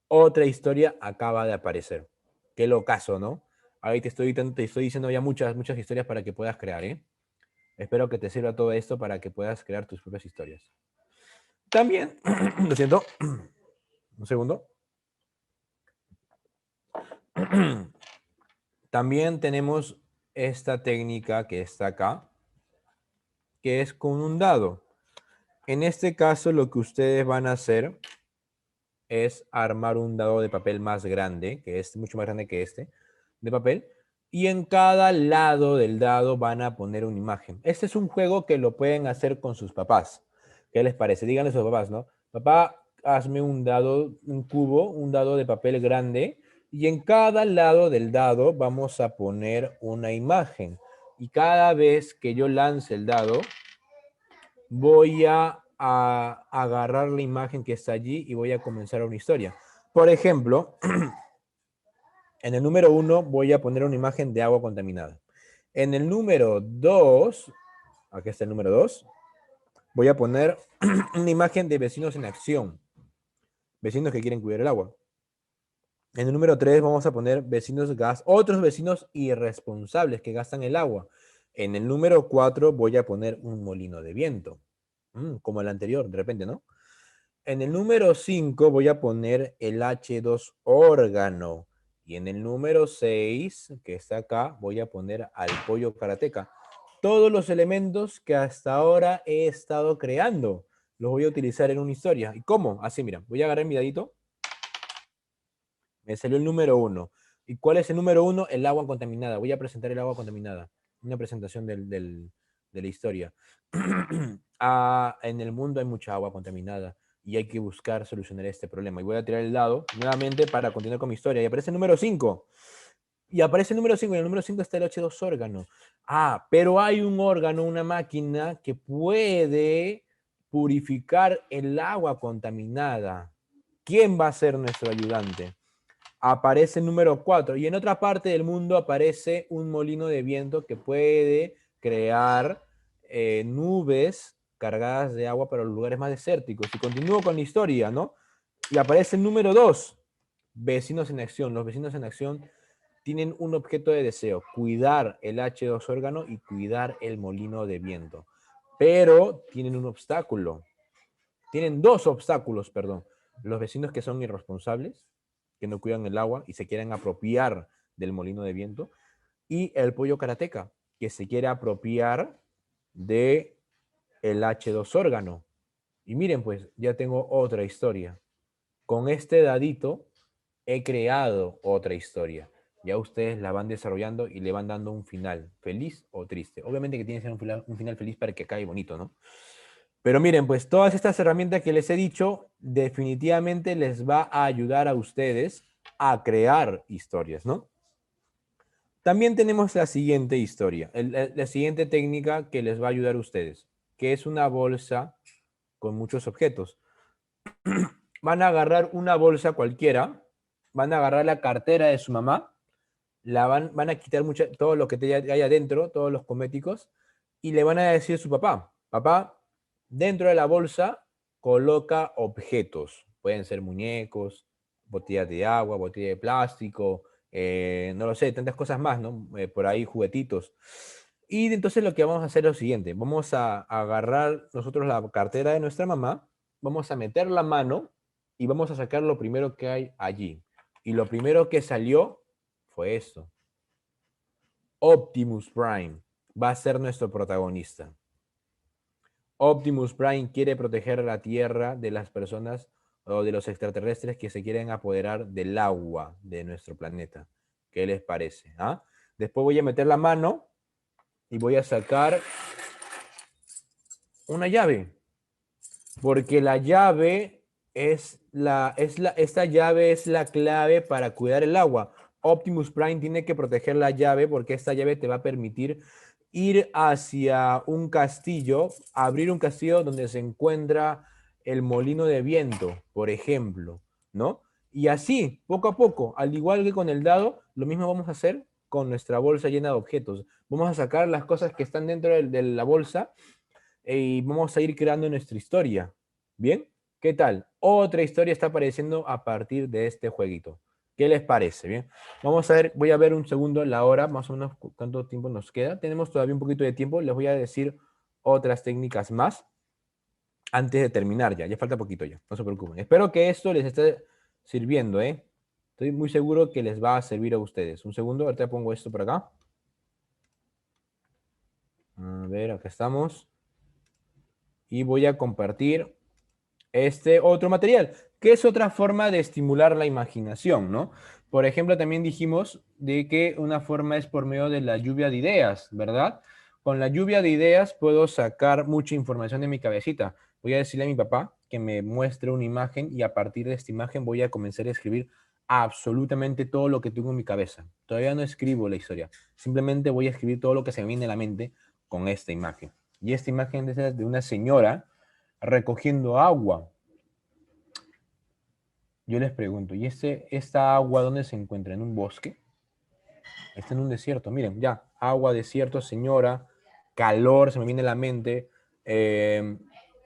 otra historia acaba de aparecer. Qué locazo, ¿no? Ahí te estoy diciendo ya muchas historias para que puedas crear, ¿eh? Espero que te sirva todo esto para que puedas crear tus propias historias. También, lo siento, un segundo. También tenemos esta técnica que está acá, que es con un dado. En este caso, lo que ustedes van a hacer es armar un dado de papel más grande, que es mucho más grande que este, de papel, y en cada lado del dado van a poner una imagen. Este es un juego que lo pueden hacer con sus papás. ¿Qué les parece? Díganle a sus papás, ¿no? Papá, hazme un dado, un cubo, un dado de papel grande, y en cada lado del dado vamos a poner una imagen. Y cada vez que yo lance el dado, voy a agarrar la imagen que está allí y voy a comenzar una historia. Por ejemplo, en el número 1 voy a poner una imagen de agua contaminada. En el número 2, aquí está el número 2, voy a poner una imagen de vecinos en acción. Vecinos que quieren cuidar el agua. En el número 3 vamos a poner otros vecinos irresponsables que gastan el agua. En el número 4 voy a poner un molino de viento. Como el anterior, de repente, ¿no? En el número 5 voy a poner el H2 órgano. Y en el número 6, que está acá, voy a poner al pollo karateca. Todos los elementos que hasta ahora he estado creando, los voy a utilizar en una historia. ¿Y cómo? Así, mira, voy a agarrar mi dadito. Me salió el número 1. ¿Y cuál es el número 1? El agua contaminada. Voy a presentar el agua contaminada. Una presentación de la historia. En el mundo hay mucha agua contaminada y hay que buscar solucionar este problema. Y voy a tirar el dado nuevamente para continuar con mi historia. Y aparece el número 5. Y aparece el número 5. Y en el número 5 está el H2 órgano. Pero hay un órgano, una máquina que puede purificar el agua contaminada. ¿Quién va a ser nuestro ayudante? Aparece el número 4. Y en otra parte del mundo aparece un molino de viento que puede crear nubes cargadas de agua para los lugares más desérticos. Y continúo con la historia, ¿no? Y aparece el número 2. Vecinos en acción. Los vecinos en acción tienen un objeto de deseo. Cuidar el H2 órgano y cuidar el molino de viento. Pero tienen un obstáculo. Tienen dos obstáculos, perdón. Los vecinos que son irresponsables, que no cuidan el agua y se quieren apropiar del molino de viento, y el pollo karateca, que se quiere apropiar de el H2 órgano. Y miren, pues ya tengo otra historia. Con este dadito he creado otra historia. Ya ustedes la van desarrollando y le van dando un final, feliz o triste. Obviamente que tiene que ser un final feliz para que caiga bonito, ¿no? Pero miren, pues todas estas herramientas que les he dicho definitivamente les va a ayudar a ustedes a crear historias, ¿no? También tenemos la siguiente historia, la siguiente técnica que les va a ayudar a ustedes, que es una bolsa con muchos objetos. Van a agarrar una bolsa cualquiera, van a agarrar la cartera de su mamá, van a quitar todo lo que hay adentro, todos los cosméticos, y le van a decir a su papá, papá, dentro de la bolsa coloca objetos. Pueden ser muñecos, botellas de agua, botella de plástico, no lo sé, tantas cosas más, ¿no? Por ahí juguetitos. Y entonces lo que vamos a hacer es lo siguiente, vamos a agarrar nosotros la cartera de nuestra mamá, vamos a meter la mano y vamos a sacar lo primero que hay allí. Y lo primero que salió fue esto. Optimus Prime va a ser nuestro protagonista. Optimus Prime quiere proteger a la Tierra de las personas o de los extraterrestres que se quieren apoderar del agua de nuestro planeta. ¿Qué les parece? Después voy a meter la mano y voy a sacar una llave. Porque la llave esta llave es la clave para cuidar el agua. Optimus Prime tiene que proteger la llave porque esta llave te va a permitir ir hacia un castillo, abrir un castillo donde se encuentra el molino de viento, por ejemplo, ¿no? Y así, poco a poco, al igual que con el dado, lo mismo vamos a hacer con nuestra bolsa llena de objetos. Vamos a sacar las cosas que están dentro de la bolsa y vamos a ir creando nuestra historia. ¿Bien? ¿Qué tal? Otra historia está apareciendo a partir de este jueguito. ¿Qué les parece? Bien. Vamos a ver, voy a ver un segundo la hora, más o menos cuánto tiempo nos queda. Tenemos todavía un poquito de tiempo. Les voy a decir otras técnicas más antes de terminar ya. Ya falta poquito ya. No se preocupen. Espero que esto les esté sirviendo, ¿eh? Estoy muy seguro que les va a servir a ustedes. Un segundo, ahorita pongo esto por acá. A ver, acá estamos. Y voy a compartir este otro material, que es otra forma de estimular la imaginación, ¿no? Por ejemplo, también dijimos de que una forma es por medio de la lluvia de ideas, ¿verdad? Con la lluvia de ideas puedo sacar mucha información de mi cabecita. Voy a decirle a mi papá que me muestre una imagen y a partir de esta imagen voy a comenzar a escribir absolutamente todo lo que tengo en mi cabeza. Todavía no escribo la historia, simplemente voy a escribir todo lo que se me viene a la mente con esta imagen. Y esta imagen es de una señora recogiendo agua. Yo les pregunto, ¿y esta agua dónde se encuentra? ¿En un bosque? Está en un desierto. Miren, ya, agua, desierto, señora, calor, se me viene a la mente. eh,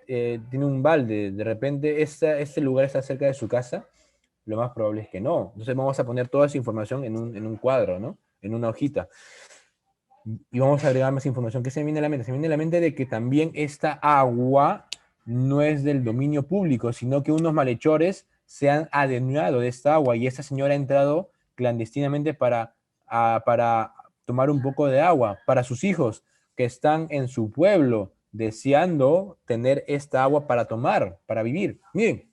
Tiene un balde. De repente, este lugar está cerca de su casa. Lo más probable es que no. Entonces vamos a poner toda esa información en un cuadro, ¿no? En una hojita. Y vamos a agregar más información. ¿Qué se me viene a la mente? Se me viene a la mente de que también esta agua no es del dominio público, sino que unos malhechores se han adueñado de esta agua y esta señora ha entrado clandestinamente para tomar un poco de agua para sus hijos que están en su pueblo deseando tener esta agua para tomar, para vivir. Miren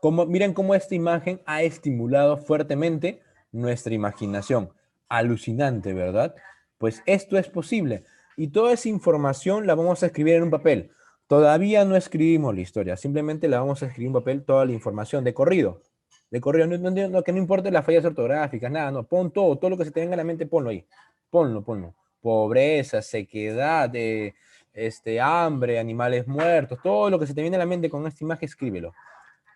cómo esta imagen ha estimulado fuertemente nuestra imaginación. Alucinante, ¿verdad? Pues esto es posible. Y toda esa información la vamos a escribir en un papel. Todavía no escribimos la historia, simplemente la vamos a escribir en papel toda la información de corrido. De corrido, que no importe las fallas ortográficas, nada, no, pon todo lo que se te venga a la mente, ponlo ahí. Ponlo. Pobreza, sequedad, hambre, animales muertos, todo lo que se te viene a la mente con esta imagen, escríbelo.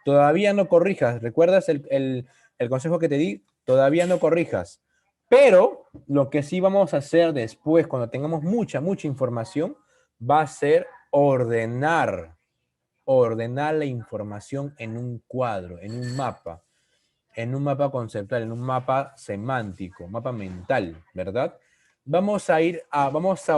Todavía no corrijas. ¿Recuerdas el consejo que te di? Todavía no corrijas. Pero lo que sí vamos a hacer después, cuando tengamos mucha información, va a ser ordenar la información en un cuadro, en un mapa conceptual, en un mapa semántico, mapa mental, ¿verdad? Vamos a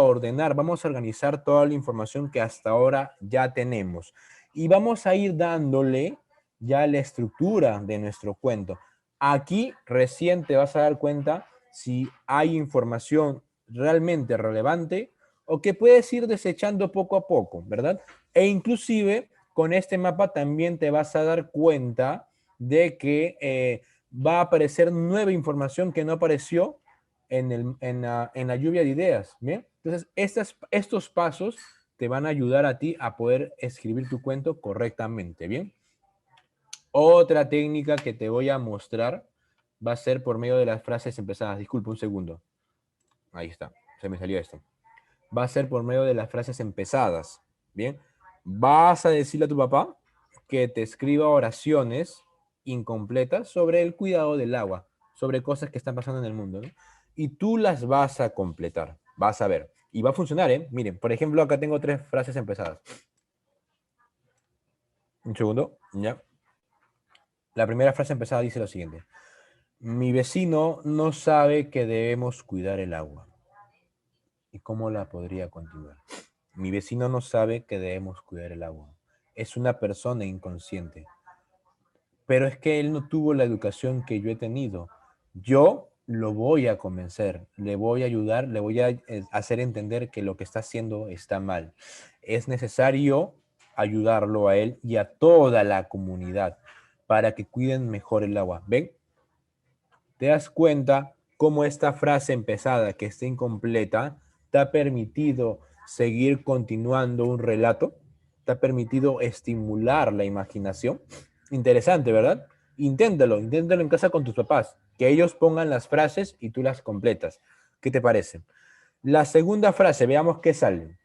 ordenar, vamos a organizar toda la información que hasta ahora ya tenemos y vamos a ir dándole ya la estructura de nuestro cuento. Aquí recién te vas a dar cuenta si hay información realmente relevante o que puedes ir desechando poco a poco, ¿verdad? E inclusive con este mapa también te vas a dar cuenta de que va a aparecer nueva información que no apareció en la lluvia de ideas. ¿Bien? Entonces, estos pasos te van a ayudar a ti a poder escribir tu cuento correctamente. ¿Bien? Otra técnica que te voy a mostrar va a ser por medio de las frases empezadas. Disculpa un segundo. Ahí está. Se me salió esto. Va a ser por medio de las frases empezadas. ¿Bien? Vas a decirle a tu papá que te escriba oraciones incompletas sobre el cuidado del agua, sobre cosas que están pasando en el mundo, ¿no? Y tú las vas a completar, vas a ver. Y va a funcionar, ¿eh? Miren, por ejemplo, acá tengo 3 frases empezadas. Un segundo, ya. La primera frase empezada dice lo siguiente. Mi vecino no sabe que debemos cuidar el agua. ¿Y cómo la podría continuar? Mi vecino no sabe que debemos cuidar el agua. Es una persona inconsciente. Pero es que él no tuvo la educación que yo he tenido. Yo lo voy a convencer, le voy a ayudar, le voy a hacer entender que lo que está haciendo está mal. Es necesario ayudarlo a él y a toda la comunidad para que cuiden mejor el agua. ¿Ven? ¿Te das cuenta cómo esta frase empezada, que está incompleta, te ha permitido seguir continuando un relato? ¿Te ha permitido estimular la imaginación? Interesante, ¿verdad? Inténtalo en casa con tus papás, que ellos pongan las frases y tú las completas. ¿Qué te parece? La segunda frase, veamos qué sale.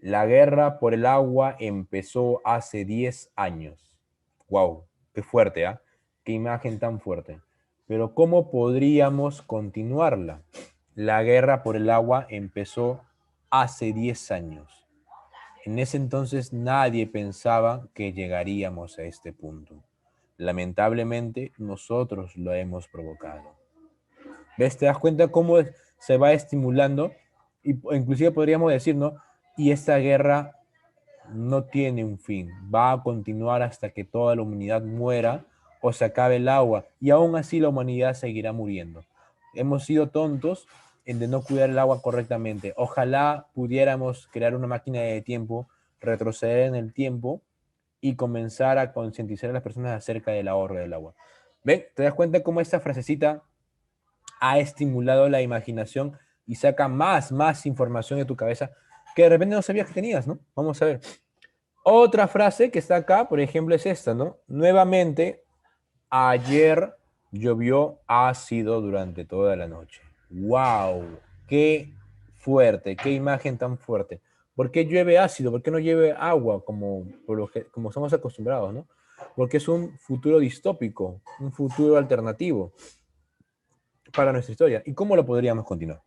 La guerra por el agua empezó hace 10 años. Wow, qué fuerte, ¿ah? Qué imagen tan fuerte. Pero ¿cómo podríamos continuarla? La guerra por el agua empezó hace 10 años. En ese entonces nadie pensaba que llegaríamos a este punto. Lamentablemente nosotros lo hemos provocado. ¿Ves? ¿Te das cuenta cómo se va estimulando? Y inclusive podríamos decir, ¿no? Y esta guerra no tiene un fin, va a continuar hasta que toda la humanidad muera o se acabe el agua, y aún así la humanidad seguirá muriendo. Hemos sido tontos en de no cuidar el agua correctamente. Ojalá pudiéramos crear una máquina de tiempo, retroceder en el tiempo y comenzar a concientizar a las personas acerca del ahorro del agua. ¿Ven? ¿Te das cuenta cómo esta frasecita ha estimulado la imaginación y saca más información de tu cabeza que de repente no sabías que tenías, ¿no? Vamos a ver. Otra frase que está acá, por ejemplo, es esta, ¿no? Nuevamente, ayer llovió ácido durante toda la noche. ¡Wow! ¡Qué fuerte! ¡Qué imagen tan fuerte! ¿Por qué llueve ácido? ¿Por qué no llueve agua como somos acostumbrados, ¿no? Porque es un futuro distópico, un futuro alternativo para nuestra historia. ¿Y cómo lo podríamos continuar?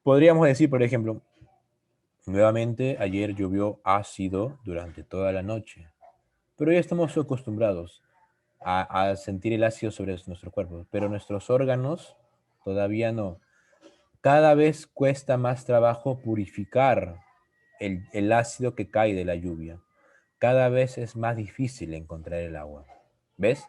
Podríamos decir, por ejemplo, nuevamente ayer llovió ácido durante toda la noche, pero ya estamos acostumbrados a sentir el ácido sobre nuestro cuerpo, pero nuestros órganos todavía no. Cada vez cuesta más trabajo purificar el ácido que cae de la lluvia. Cada vez es más difícil encontrar el agua. ¿Ves?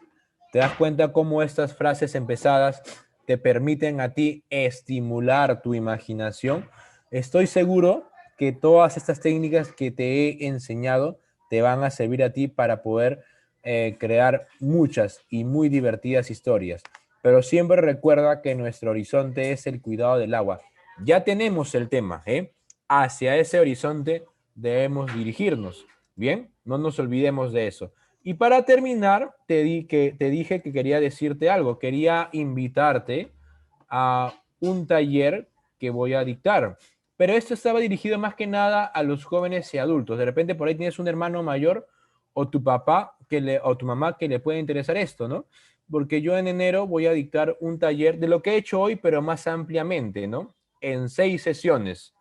¿Te das cuenta cómo estas frases empezadas te permiten a ti estimular tu imaginación? Estoy seguro que todas estas técnicas que te he enseñado te van a servir a ti para poder crear muchas y muy divertidas historias. Pero siempre recuerda que nuestro horizonte es el cuidado del agua. Ya tenemos el tema, ¿eh? Hacia ese horizonte debemos dirigirnos. Bien, no nos olvidemos de eso. Y para terminar, te dije que quería decirte algo. Quería invitarte a un taller que voy a dictar. Pero esto estaba dirigido más que nada a los jóvenes y adultos. De repente por ahí tienes un hermano mayor o tu papá o tu mamá que le puede interesar esto, ¿no? Porque yo en enero voy a dictar un taller de lo que he hecho hoy, pero más ampliamente, ¿no? En 6 sesiones.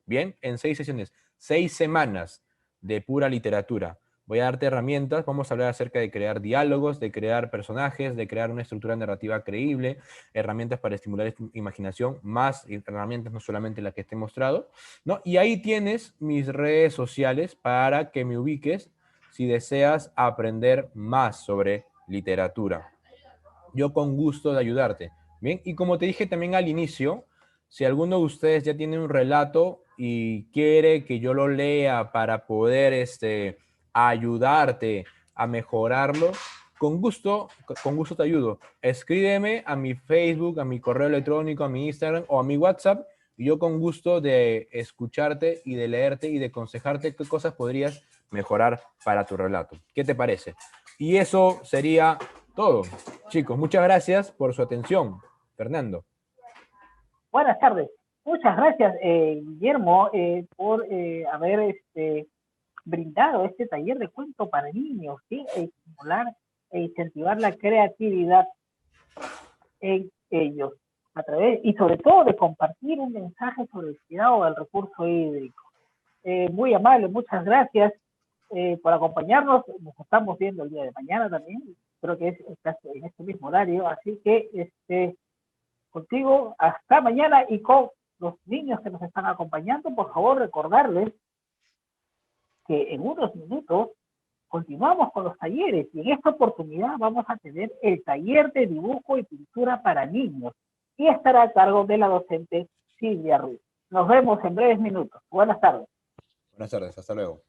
Bien, en 6 sesiones, 6 semanas de pura literatura. Voy a darte herramientas, vamos a hablar acerca de crear diálogos, de crear personajes, de crear una estructura narrativa creíble, herramientas para estimular tu imaginación, más herramientas, no solamente las que te he mostrado, ¿no? Y ahí tienes mis redes sociales para que me ubiques si deseas aprender más sobre literatura. Yo con gusto de ayudarte. Bien, y como te dije también al inicio, si alguno de ustedes ya tiene un relato y quiere que yo lo lea para poder ayudarte a mejorarlo, con gusto te ayudo. Escríbeme a mi Facebook, a mi correo electrónico, a mi Instagram o a mi WhatsApp y yo con gusto de escucharte y de leerte y de aconsejarte qué cosas podrías mejorar para tu relato. ¿Qué te parece? Y eso sería todo. Chicos, muchas gracias por su atención. Fernando. Buenas tardes. Muchas gracias, Guillermo, por haber brindado este taller de cuento para niños, ¿sí? Estimular e incentivar la creatividad en ellos a través y sobre todo de compartir un mensaje sobre el cuidado del recurso hídrico. Muy amable, muchas gracias por acompañarnos. Nos estamos viendo el día de mañana también, creo que es en este mismo horario, así que contigo hasta mañana y con los niños que nos están acompañando, por favor recordarles que en unos minutos continuamos con los talleres y en esta oportunidad vamos a tener el taller de dibujo y pintura para niños y estará a cargo de la docente Silvia Ruiz. Nos vemos en breves minutos. Buenas tardes. Buenas tardes, hasta luego.